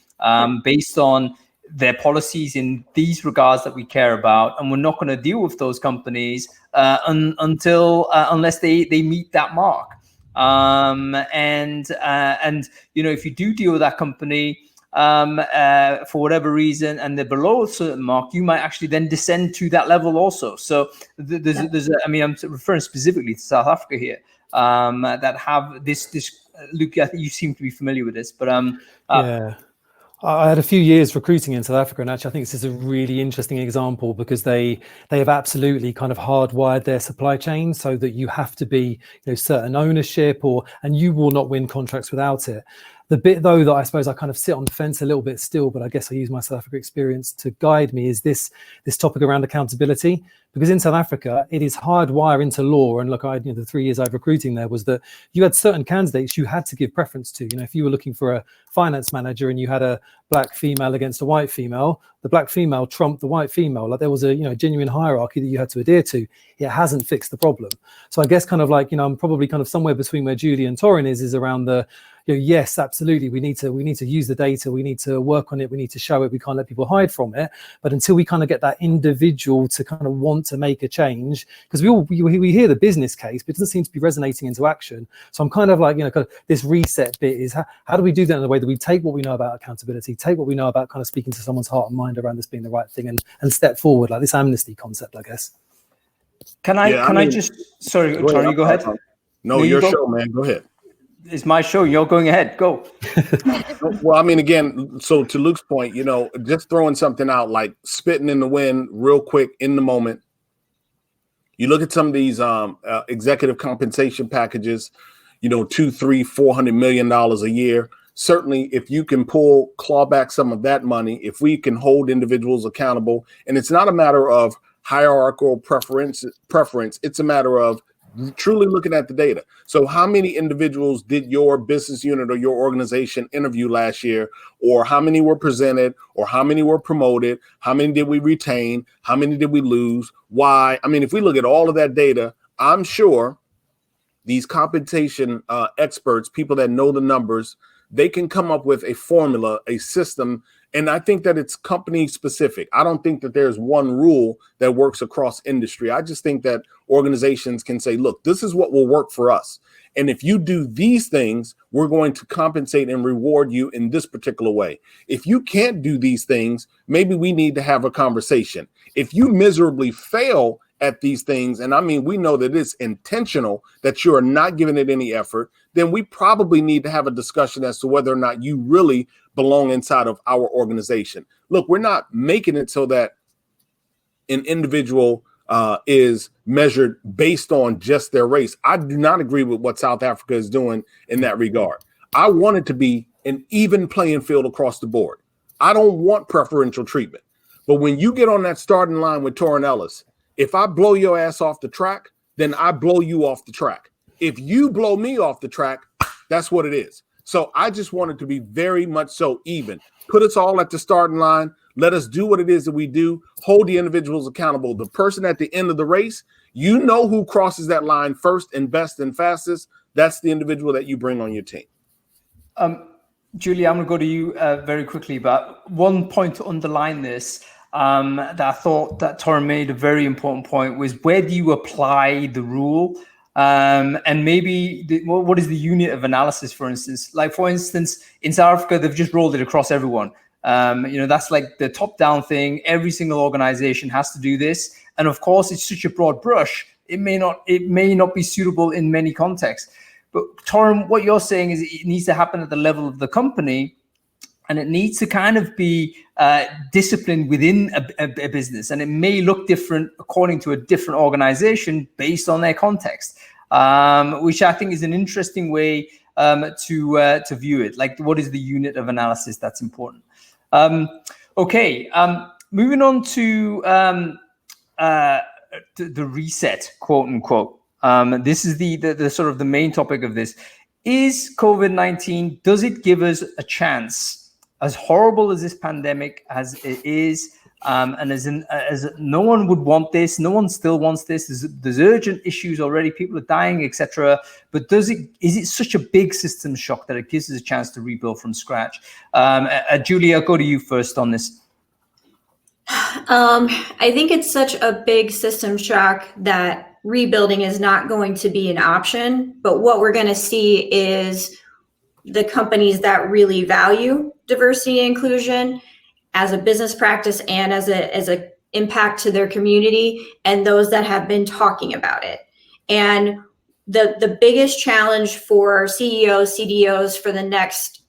based on their policies in these regards that we care about, and we're not going to deal with those companies unless they meet that mark. And you know, if you do deal with that company for whatever reason and they're below a certain mark, you might actually then descend to that level also. So there's I mean, I'm referring specifically to South Africa here, that have this. Luke, I think you seem to be familiar with this, but yeah. I had a few years recruiting in South Africa, and actually I think this is a really interesting example because they have absolutely kind of hardwired their supply chain so that you have to be, you know, certain ownership and you will not win contracts without it. The bit though that I suppose I kind of sit on the fence a little bit still, but I guess I use my South Africa experience to guide me, is this topic around accountability. Because in South Africa, it is hardwired into law. And look, the 3 years I was recruiting there was that you had certain candidates you had to give preference to. You know, if you were looking for a finance manager and you had a black female against a white female, the black female trumped the white female. Like there was a, you know, genuine hierarchy that you had to adhere to. It hasn't fixed the problem. So I guess kind of like, you know, I'm probably kind of somewhere between where Julie and Torin is around the, you know, yes, absolutely. We need to use the data. We need to work on it. We need to show it. We can't let people hide from it. But until we kind of get that individual to kind of want to make a change, because we hear the business case, but it doesn't seem to be resonating into action. So I'm kind of like, you know, kind of this reset bit is how do we do that in a way that we take what we know about accountability, take what we know about kind of speaking to someone's heart and mind around this being the right thing, and step forward, like this amnesty concept, I guess. Can I just, sorry, Torin, go ahead. No, your show, man. Go ahead. It's my show. You're going ahead. Go. Well, I mean, again, so to Luke's point, you know, just throwing something out like spitting in the wind real quick in the moment. You look at some of these executive compensation packages, you know, $200, $300, $400 million a year. Certainly, if you can claw back some of that money, if we can hold individuals accountable, and it's not a matter of hierarchical preference, it's a matter of truly looking at the data. So how many individuals did your business unit or your organization interview last year, or how many were presented, or how many were promoted? How many did we retain? How many did we lose? Why? I mean, if we look at all of that data, I'm sure these compensation experts, people that know the numbers, they can come up with a formula, a system. And I think that it's company specific. I don't think that there's one rule that works across industry. I just think that organizations can say, look, this is what will work for us. And if you do these things, we're going to compensate and reward you in this particular way. If you can't do these things, maybe we need to have a conversation. If you miserably fail at these things, and I mean, we know that it's intentional, that you are not giving it any effort, then we probably need to have a discussion as to whether or not you really belong inside of our organization. Look, we're not making it so that an individual is measured based on just their race. I do not agree with what South Africa is doing in that regard. I want it to be an even playing field across the board. I don't want preferential treatment. But when you get on that starting line with Torin Ellis, if I blow your ass off the track, then I blow you off the track. If you blow me off the track, that's what it is. So I just want it to be very much so even. Put us all at the starting line. Let us do what it is that we do. Hold the individuals accountable. The person at the end of the race, you know who crosses that line first and best and fastest. That's the individual that you bring on your team. Julie, I'm going to go to you very quickly, but one point to underline this that I thought that Torin made a very important point was, where do you apply the rule? And maybe what is the unit of analysis, for instance? Like, for instance, in South Africa, they've just rolled it across everyone. That's like the top-down thing. Every single organization has to do this. And of course, it's such a broad brush. It may not be suitable in many contexts. But Torin, what you're saying is it needs to happen at the level of the company, and it needs to kind of be disciplined within a business. And it may look different according to a different organization based on their context, which I think is an interesting way to view it. Like, what is the unit of analysis that's important? Moving on to the reset, quote unquote. This is the sort of the main topic of this. Is COVID-19, does it give us a chance? As horrible as this pandemic as it is, and as no one would want this, no one still wants this. There's urgent issues already. People are dying, etc. But is it such a big system shock that it gives us a chance to rebuild from scratch? Julie, I'll go to you first on this. I think it's such a big system shock that rebuilding is not going to be an option. But what we're going to see is the companies that really value diversity and inclusion as a business practice and as a impact to their community, and those that have been talking about it. And the biggest challenge for CEOs, CDOs for the next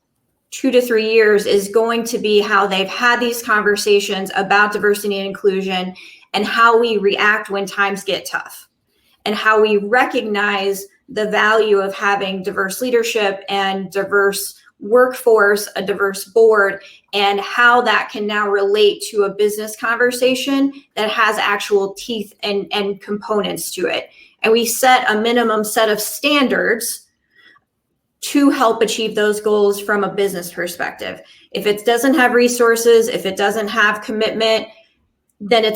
2 to 3 years is going to be how they've had these conversations about diversity and inclusion, and how we react when times get tough, and how we recognize the value of having diverse leadership and diverse workforce, a diverse board, and how that can now relate to a business conversation that has actual teeth and components to it. And we set a minimum set of standards to help achieve those goals from a business perspective. If it doesn't have resources, if it doesn't have commitment, then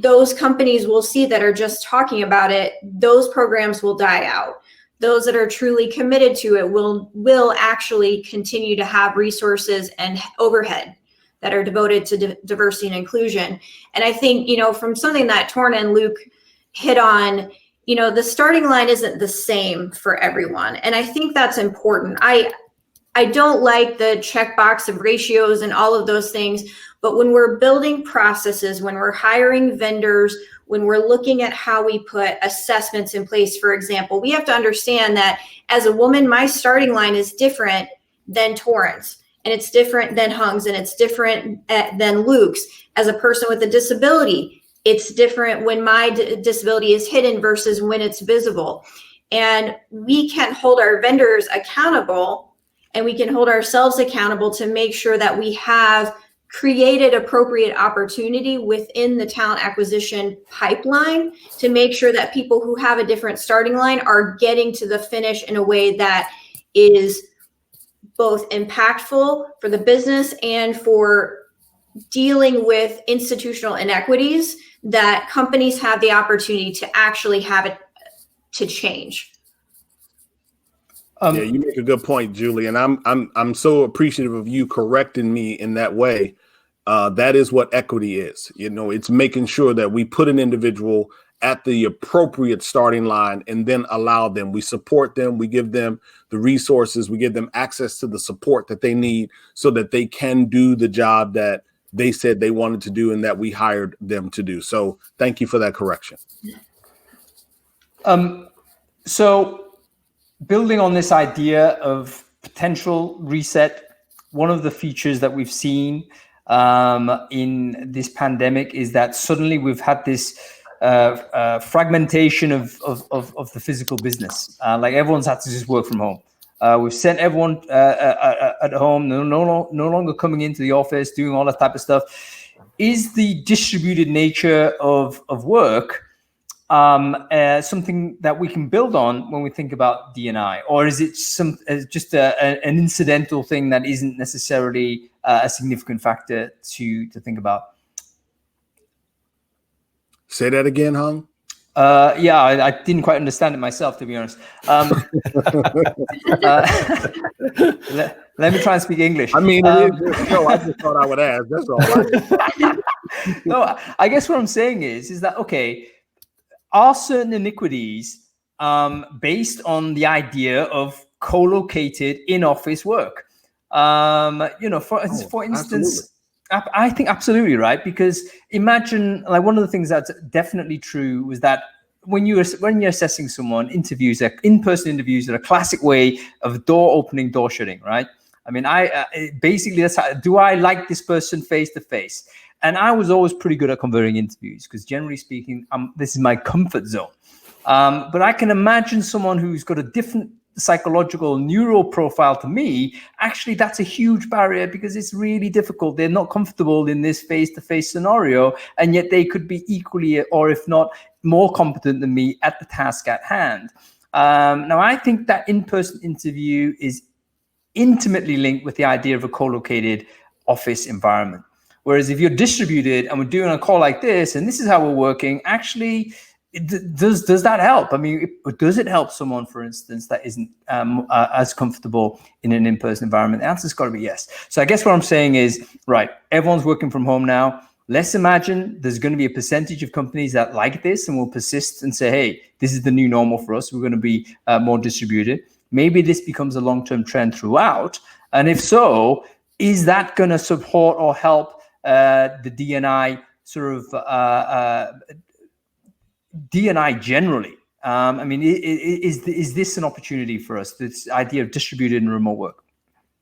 those companies will see that are just talking about it, those programs will die out. Those that are truly committed to it will actually continue to have resources and overhead that are devoted to diversity and inclusion. And I think, from something that Torin and Luke hit on, the starting line isn't the same for everyone. And I think that's important. I don't like the checkbox of ratios and all of those things, but when we're building processes, when we're hiring vendors, when we're looking at how we put assessments in place, for example, we have to understand that as a woman, my starting line is different than Torin's, and it's different than Hung's, and it's different than Luke's. As a person with a disability, it's different when my disability is hidden versus when it's visible. And we can hold our vendors accountable, and we can hold ourselves accountable to make sure that we have created appropriate opportunity within the talent acquisition pipeline to make sure that people who have a different starting line are getting to the finish in a way that is both impactful for the business and for dealing with institutional inequities that companies have the opportunity to actually have it to change. Yeah, you make a good point, Julie, and I'm so appreciative of you correcting me in that way. That is what equity is. It's making sure that we put an individual at the appropriate starting line and then allow them. We support them. We give them the resources. We give them access to the support that they need so that they can do the job that they said they wanted to do and that we hired them to do. So thank you for that correction. So building on this idea of potential reset, one of the features that we've seen in this pandemic is that suddenly we've had this fragmentation of the physical business. Like, everyone's had to just work from home. We've sent everyone at home, no longer coming into the office, doing all that type of stuff. Is the distributed nature of work something that we can build on when we think about D&I, or is it just an incidental thing that isn't necessarily a significant factor to think about? Say that again, Hung. Yeah, I didn't quite understand it myself, to be honest. Let me try and speak English. I mean, it is your show. I just thought I would ask. That's all. No, I guess what I'm saying is that, okay, are certain iniquities based on the idea of co-located in-office work. For instance, I think absolutely right, because imagine, like, one of the things that's definitely true was that when you're assessing someone, in-person interviews are a classic way of door opening, door shutting, right? I mean, basically that's how, do I like this person face to face? And I was always pretty good at converting interviews because, generally speaking, this is my comfort zone. But I can imagine someone who's got a different psychological neural profile to me. Actually, that's a huge barrier because it's really difficult. They're not comfortable in this face-to-face scenario, and yet they could be equally, or if not more competent than me at the task at hand. Now, I think that in-person interview is intimately linked with the idea of a co-located office environment. Whereas if you're distributed and we're doing a call like this, and this is how we're working, actually, does that help? I mean, does it help someone, for instance, that isn't as comfortable in an in-person environment? The answer's got to be yes. So I guess what I'm saying is, right, everyone's working from home now. Let's imagine there's going to be a percentage of companies that like this and will persist and say, hey, this is the new normal for us. We're going to be more distributed. Maybe this becomes a long-term trend throughout. And if so, is that going to support or help the D&I sort of D&I generally? I mean, is this an opportunity for us, this idea of distributed and remote work?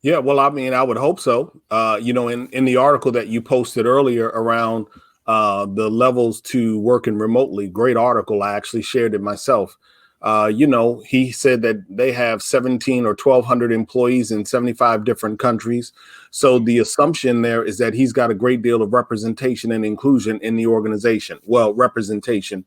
Yeah, well, I mean, I would hope so. In the article that you posted earlier around the levels to working remotely, great article. I actually shared it myself. He said that they have 17 or 1,200 employees in 75 different countries. So the assumption there is that he's got a great deal of representation and inclusion in the organization. Well, representation,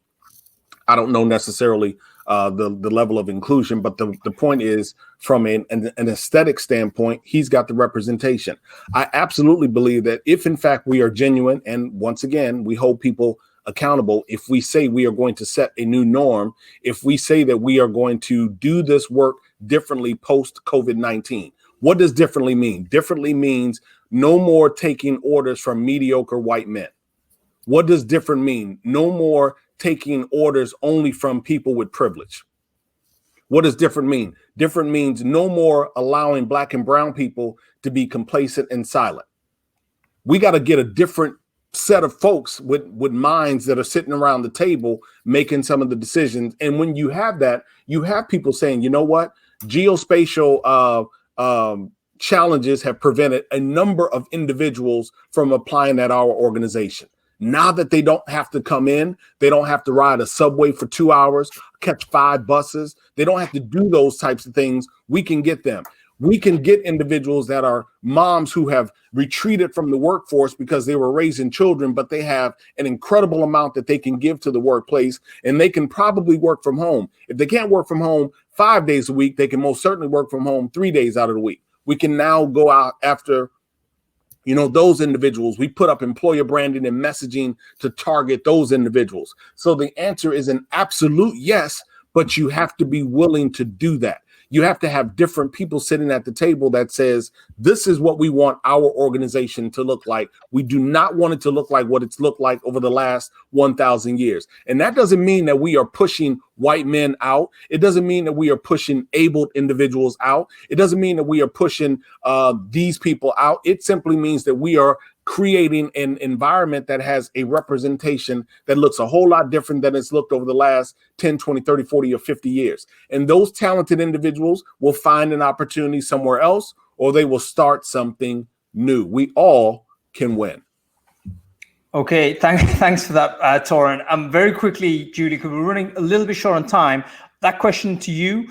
I don't know necessarily the level of inclusion, but the point is, from an aesthetic standpoint, he's got the representation. I absolutely believe that if in fact we are genuine, and once again, we hold people accountable, if we say we are going to set a new norm, if we say that we are going to do this work differently post COVID-19, what does differently mean? Differently means no more taking orders from mediocre white men. What does different mean? No more taking orders only from people with privilege. What does different mean? Different means no more allowing Black and brown people to be complacent and silent. We got to get a different set of folks with minds that are sitting around the table making some of the decisions. And when you have that, you have people saying, you know what, geospatial challenges have prevented a number of individuals from applying at our organization. Now that they don't have to come in, they don't have to ride a subway for 2 hours, catch 5 buses. They don't have to do those types of things. We can get them. We can get individuals that are moms who have retreated from the workforce because they were raising children, but they have an incredible amount that they can give to the workplace, and they can probably work from home. If they can't work from home 5 days a week, they can most certainly work from home 3 days out of the week. We can now go out after those individuals. We put up employer branding and messaging to target those individuals. So the answer is an absolute yes, but you have to be willing to do that. You have to have different people sitting at the table that says, this is what we want our organization to look like. We do not want it to look like what it's looked like over the last 1,000 years. And that doesn't mean that we are pushing white men out. It doesn't mean that we are pushing abled individuals out. It doesn't mean that we are pushing these people out. It simply means that we are creating an environment that has a representation that looks a whole lot different than it's looked over the last 10, 20, 30, 40, or 50 years. And those talented individuals will find an opportunity somewhere else, or they will start something new. We all can win. Okay, thanks for that, Torin. Very quickly, Julie, because we're running a little bit short on time. That question to you,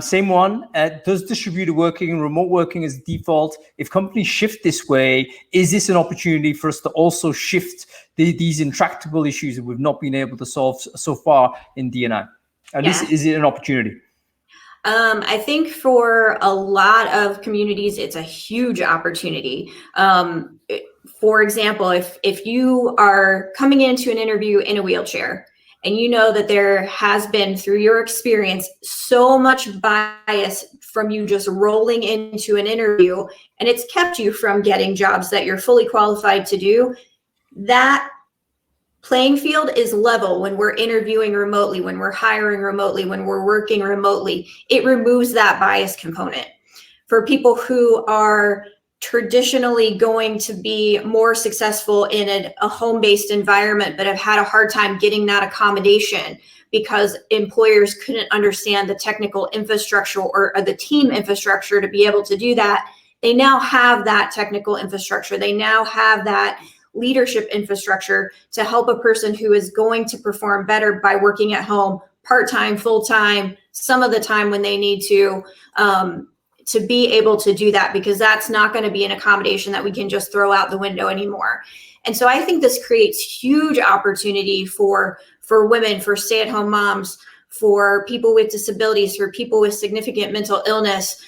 same one. Does distributed working and remote working as default? If companies shift this way, is this an opportunity for us to also shift these intractable issues that we've not been able to solve so far in D&I? At least, is it an opportunity? I think for a lot of communities, it's a huge opportunity. For example, if you are coming into an interview in a wheelchair, and you know that there has been, through your experience, so much bias from you just rolling into an interview, and it's kept you from getting jobs that you're fully qualified to do, that playing field is level when we're interviewing remotely, when we're hiring remotely, when we're working remotely. It removes that bias component. For people who are traditionally going to be more successful in a home-based environment, but have had a hard time getting that accommodation because employers couldn't understand the technical infrastructure or the team infrastructure to be able to do that, they now have that technical infrastructure. They now have that leadership infrastructure to help a person who is going to perform better by working at home, part-time, full-time, some of the time when they need to be able to do that, because that's not going to be an accommodation that we can just throw out the window anymore. And so I think this creates huge opportunity for women, for stay-at-home moms, for people with disabilities, for people with significant mental illness,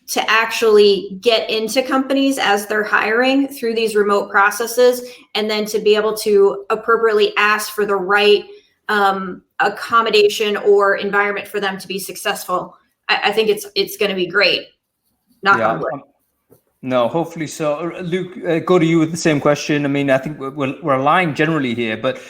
to actually get into companies as they're hiring through these remote processes, and then to be able to appropriately ask for the right accommodation or environment for them to be successful. I think it's going to be great. Knock on wood. No, hopefully so. Luke, go to you with the same question. I mean, I think we're aligned generally here, but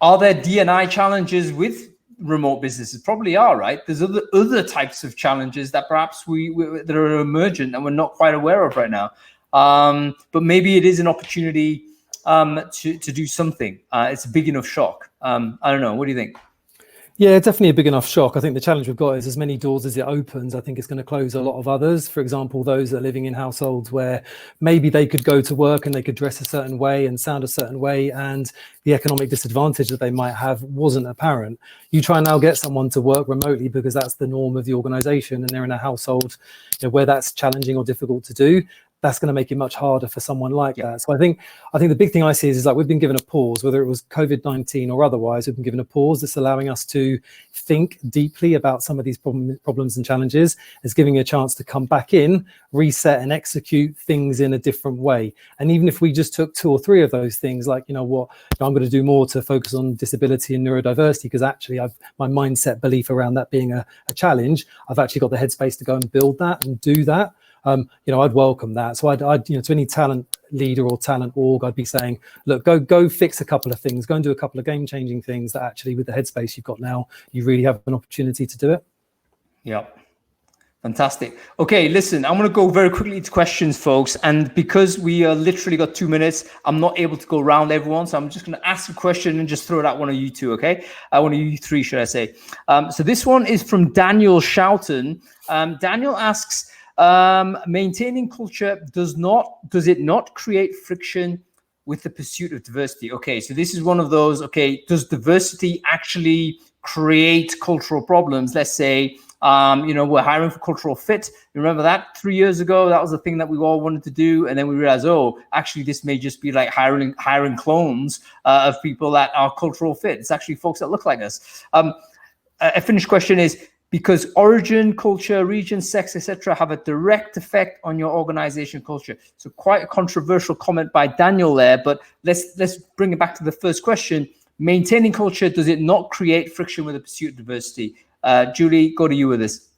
are there D&I challenges with remote businesses? Probably are, right? There's other types of challenges that perhaps that are emergent and we're not quite aware of right now. But maybe it is an opportunity to do something. It's a big enough shock. I don't know. What do you think? Yeah, definitely a big enough shock. I think the challenge we've got is as many doors as it opens, I think it's going to close a lot of others. For example, those that are living in households where maybe they could go to work and they could dress a certain way and sound a certain way, and the economic disadvantage that they might have wasn't apparent. You try and now get someone to work remotely because that's the norm of the organization, and they're in a household where that's challenging or difficult to do. That's going to make it much harder for someone like that. So I think the big thing I see is like we've been given a pause, whether it was COVID-19 or otherwise, we've been given a pause that's allowing us to think deeply about some of these problems and challenges. It's giving a chance to come back in, reset and execute things in a different way. And even if we just took 2 or 3 of those things, like, I'm going to do more to focus on disability and neurodiversity, because actually my mindset belief around that being a challenge, I've actually got the headspace to go and build that and do that. I'd welcome that. So I'd to any talent leader or talent org, I'd be saying, look, go fix a couple of things, go and do a couple of game-changing things that actually, with the headspace you've got now, you really have an opportunity to do it. Yeah. Fantastic. Okay, listen, I'm going to go very quickly to questions, folks. And because we literally got 2 minutes, I'm not able to go around everyone. So I'm just going to ask a question and just throw it at one of you two, okay? One of you three, should I say. So this one is from Daniel Shoughton. Daniel asks, maintaining culture, does it not create friction with the pursuit of diversity? Okay, so this is one of those, does diversity actually create cultural problems? Let's say, we're hiring for cultural fit. Remember that 3 years ago, that was the thing that we all wanted to do. And then we realized, actually, this may just be like hiring clones of people that are cultural fit. It's actually folks that look like us. A finished question is, because origin, culture, region, sex, etc., have a direct effect on your organization culture. So quite a controversial comment by Daniel there, but let's bring it back to the first question. Maintaining culture, does it not create friction with the pursuit of diversity? Julie, go to you with this.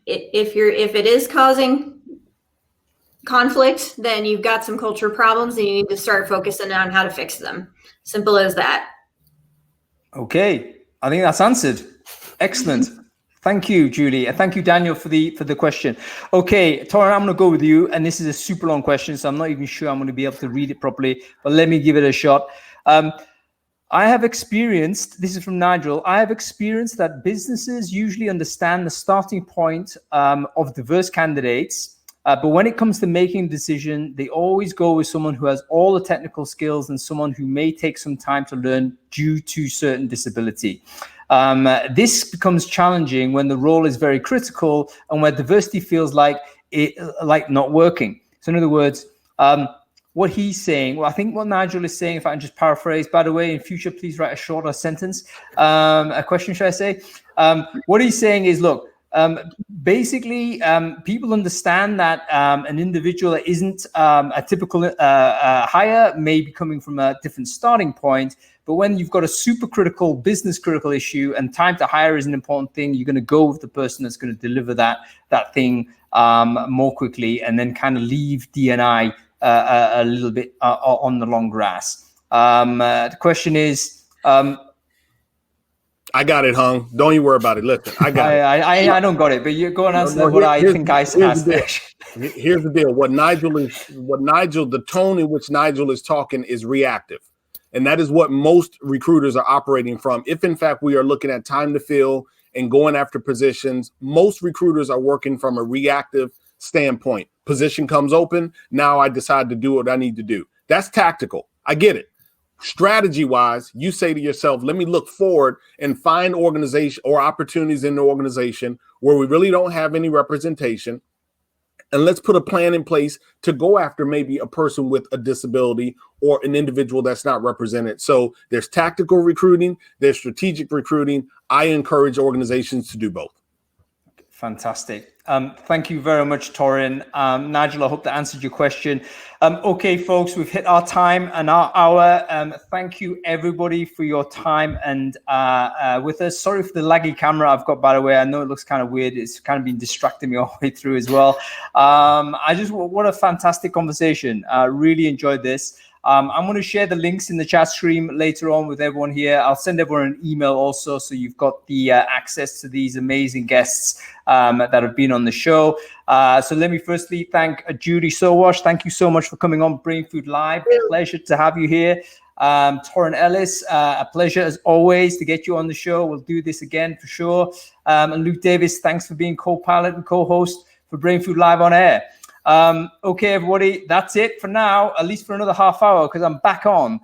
If it is causing conflict, then you've got some culture problems and you need to start focusing on how to fix them. Simple as that. Okay, I think that's answered. Excellent. Thank you, Julie. And thank you, Daniel, for the question. Okay, Torin, I'm going to go with you. And this is a super long question, so I'm not even sure I'm going to be able to read it properly, but let me give it a shot. I have experienced, this is from Nigel, I have experienced that businesses usually understand the starting point of diverse candidates, but when it comes to making a decision, they always go with someone who has all the technical skills and someone who may take some time to learn due to certain disability. This becomes challenging when the role is very critical and where diversity feels like not working. So in other words, what he's saying, well, I think what Nigel is saying, if I can just paraphrase, by the way, in future, please write a shorter sentence, a question, should I say? What he's saying is, look, basically, people understand that an individual that isn't a typical hire may be coming from a different starting point. But when you've got a super critical, business critical issue and time to hire is an important thing, you're going to go with the person that's going to deliver that thing more quickly, and then kind of leave D&I a little bit on the long grass. The question is, I got it, Hung. Don't you worry about it. Listen, I got it. I don't got it, but you go and answer what I think I asked. Here's the deal. The tone in which Nigel is talking is reactive. And that is what most recruiters are operating from. If in fact we are looking at time to fill and going after positions, most recruiters are working from a reactive standpoint. Position comes open. Now I decide to do what I need to do. That's tactical. I get it. Strategy wise, you say to yourself, let me look forward and find organization or opportunities in the organization where we really don't have any representation. And let's put a plan in place to go after maybe a person with a disability or an individual that's not represented. So there's tactical recruiting, there's strategic recruiting. I encourage organizations to do both. Fantastic. Thank you very much, Torin. Nigel, I hope that answered your question. Okay, folks, we've hit our time and our hour. Thank you, everybody, for your time and with us. Sorry for the laggy camera I've got, by the way. I know it looks kind of weird. It's kind of been distracting me all the way through as well. What a fantastic conversation. Really enjoyed this. I'm going to share the links in the chat stream later on with everyone here. I'll send everyone an email also, so you've got the access to these amazing guests that have been on the show. So let me firstly thank Julie Sowash. Thank you so much for coming on Brainfood Live. Pleasure to have you here. Torin Ellis, a pleasure as always to get you on the show. We'll do this again for sure. And Luke Davis, thanks for being co-pilot and co-host for Brainfood Live on air. Okay, everybody, that's it for now, at least for another half hour, because I'm back on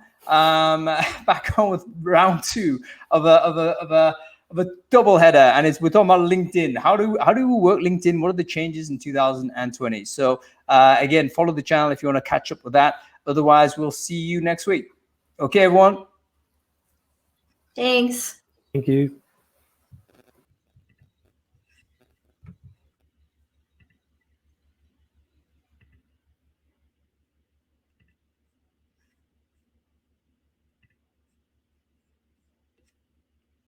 with round 2 of a double header, and we're talking about LinkedIn. How do we work LinkedIn? What are the changes in 2020? So again, follow the channel if you want to catch up with that. Otherwise, we'll see you next week. Okay, everyone. Thanks. Thank you.